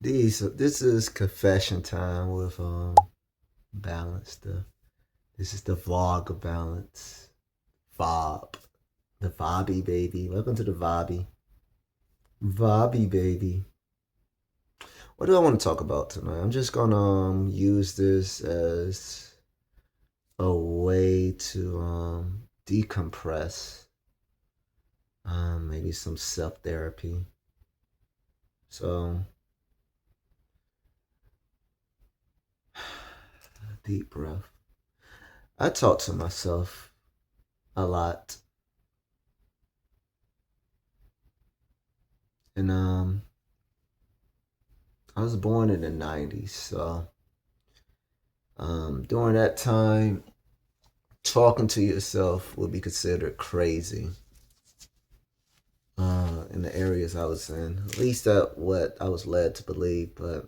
This is confession time with balance. This is the vlog of balance. VOB. The VOB baby. Welcome to the VOB. VOB baby. What do I want to talk about tonight? I'm just gonna use this as a way to decompress. Maybe some self therapy. So deep breath. I talk to myself a lot. And I was born in the 90s, so during that time, talking to yourself would be considered crazy in the areas I was in. At least that what I was led to believe. But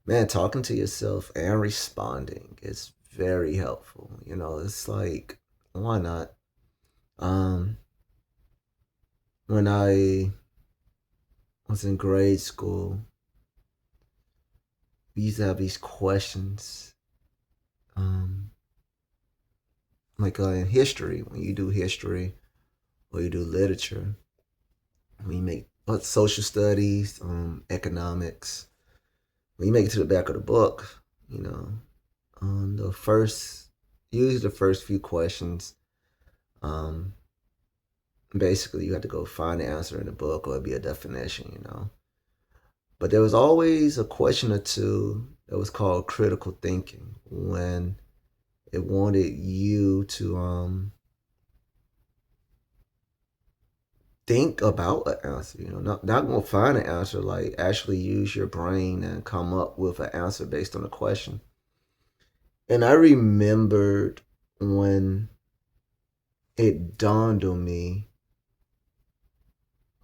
man, talking to yourself and responding is very helpful. You know, it's like, why not? Um, when I was in grade school, we used to have these questions. Um, like in history, when you do history or you do literature, when you make social studies, economics, when you make it to the back of the book, you know, the first, usually the first few questions, um, basically you have to go find the answer in the book or it'd be a definition, you know. But there was always a question or two that was called critical thinking when it wanted you to think about an answer, you know, not gonna find an answer, like actually use your brain and come up with an answer based on a question. And I remembered when it dawned on me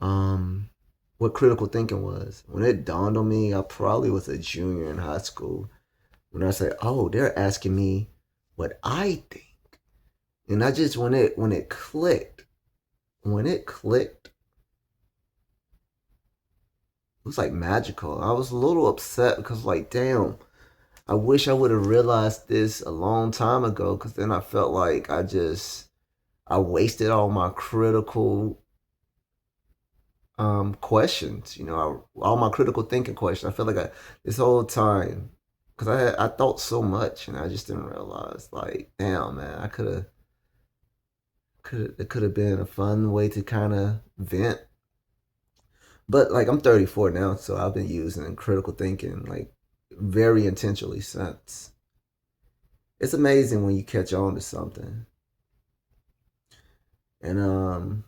um what critical thinking was. When it dawned on me, I probably was a junior in high school when I said, "Oh, they're asking me what I think." And I just when it clicked, it was like magical. I was a little upset because like, damn, I wish I would have realized this a long time ago because then I felt like I wasted all my critical questions, you know, all my critical thinking questions. I feel like this whole time because I thought so much and I just didn't realize like, damn, man, I could it could have been a fun way to kind of vent. But like I'm 34 now, so I've been using critical thinking like very intentionally since. It's amazing when you catch on to something. And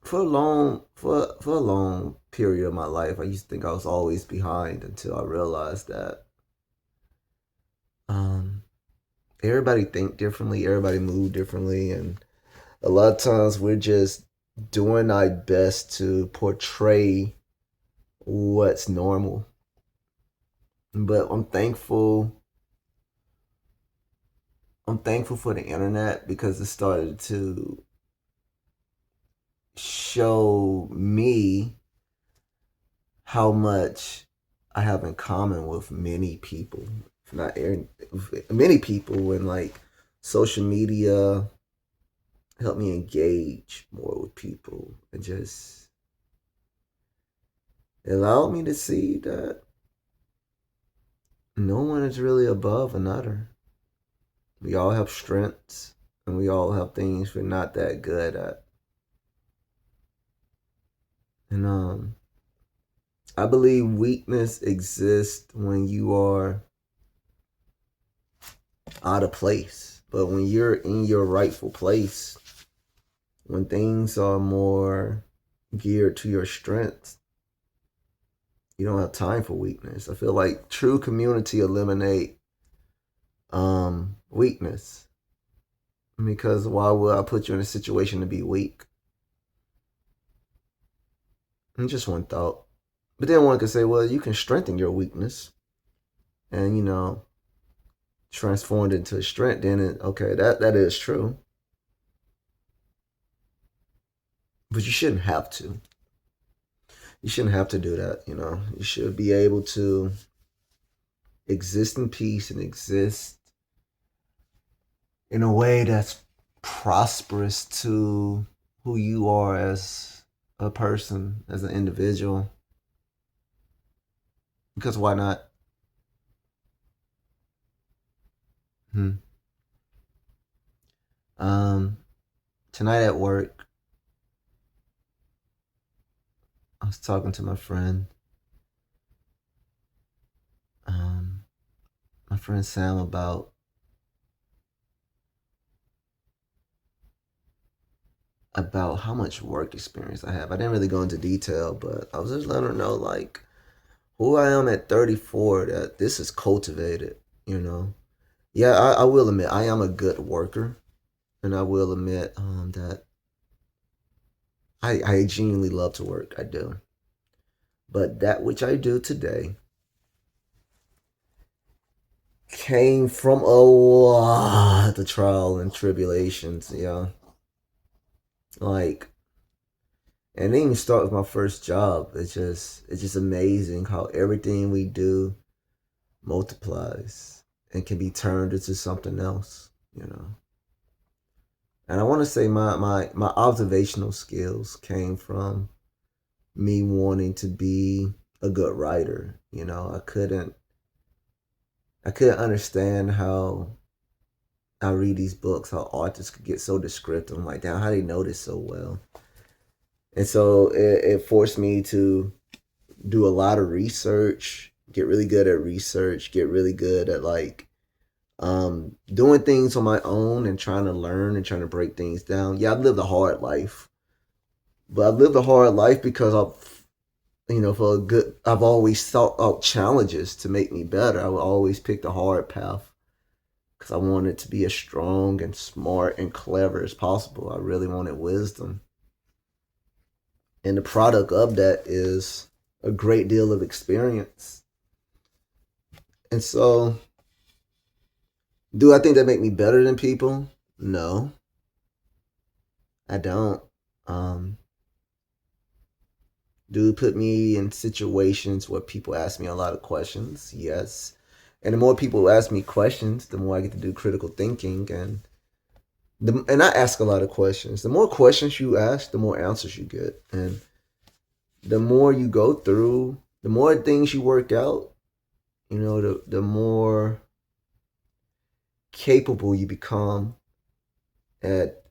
for a long period of my life, I used to think I was always behind until I realized that um everybody think differently, everybody move differently, and a lot of times we're just doing our best to portray what's normal. But I'm thankful for the internet because it started to show me how much I have in common with many people. If not many people, and like social media helped me engage more with people and just allowed me to see that no one is really above another. We all have strengths and we all have things we're not that good at. And I believe weakness exists when you are out of place. But when you're in your rightful place, when things are more geared to your strengths, you don't have time for weakness. I feel like true community eliminate weakness. Because why would I put you in a situation to be weak? And just one thought. But then one could say, well, you can strengthen your weakness and, you know, transform it into a strength. Then, okay, that is true. But you shouldn't have to. you shouldn't have to do that. You should be able to exist in peace and exist in a way that's prosperous to who you are as a person, as an individual. Because why not? Hmm. Um, Tonight at work, I was talking to um, my friend Sam, about how much work experience I have. I didn't really go into detail, but I was just letting her know like who I am at 34. That this is cultivated. You know. Yeah, I will admit I am a good worker, and I will admit that I genuinely love to work. I do. But that which I do today came from a lot of trial and tribulations. Yeah, like, and it didn't even start with my first job. It's just amazing how everything we do multiplies and can be turned into something else. You know, and I want to say my observational skills came from me wanting to be a good writer. I couldn't understand how I read these books, how authors could get so descriptive. I'm like, damn, how they know this so well? And so it forced me to do a lot of research, get really good at research, get really good at like doing things on my own and trying to learn and trying to break things down. Yeah, I've lived a hard life, but I've lived a hard life because I've always sought out challenges to make me better. I would always pick the hard path because I wanted to be as strong and smart and clever as possible. I really wanted wisdom. And the product of that is a great deal of experience. And so, do I think that make me better than people? No, I don't. Um, do it put me in situations where people ask me a lot of questions? Yes. And the more people ask me questions, the more I get to do critical thinking, and I ask a lot of questions. The more questions you ask, the more answers you get, and the more you go through, the more things you work out. The more capable you become at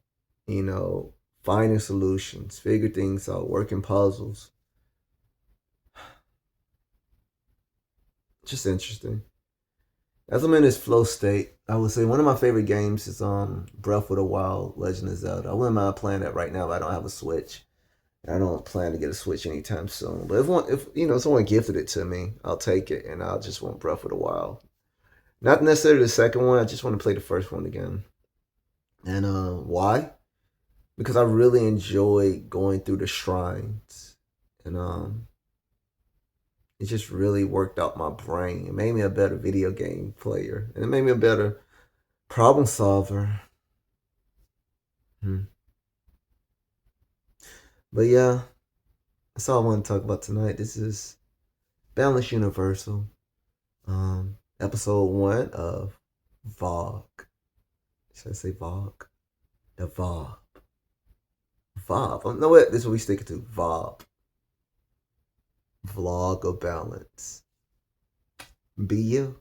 you know finding solutions, figure things out, working puzzles. Just interesting. As I'm in this flow state, I would say one of my favorite games is Breath of the Wild, Legend of Zelda. I wouldn't mind playing that right now, but I don't have a Switch. I don't plan to get a Switch anytime soon. But if someone gifted it to me, I'll take it, and I'll just want Breath of the Wild. Not necessarily the second one. I just want to play the first one again. And why? Because I really enjoy going through the shrines, and it just really worked out my brain. It made me a better video game player, and it made me a better problem solver. Hmm. But yeah, that's all I want to talk about tonight. This is Balance Universal, episode 1 of VOG. Should I say VOG? The VOB. VOB. Oh, no, what? This is what we stick it to. VOB. Vlog of Balance. Be you.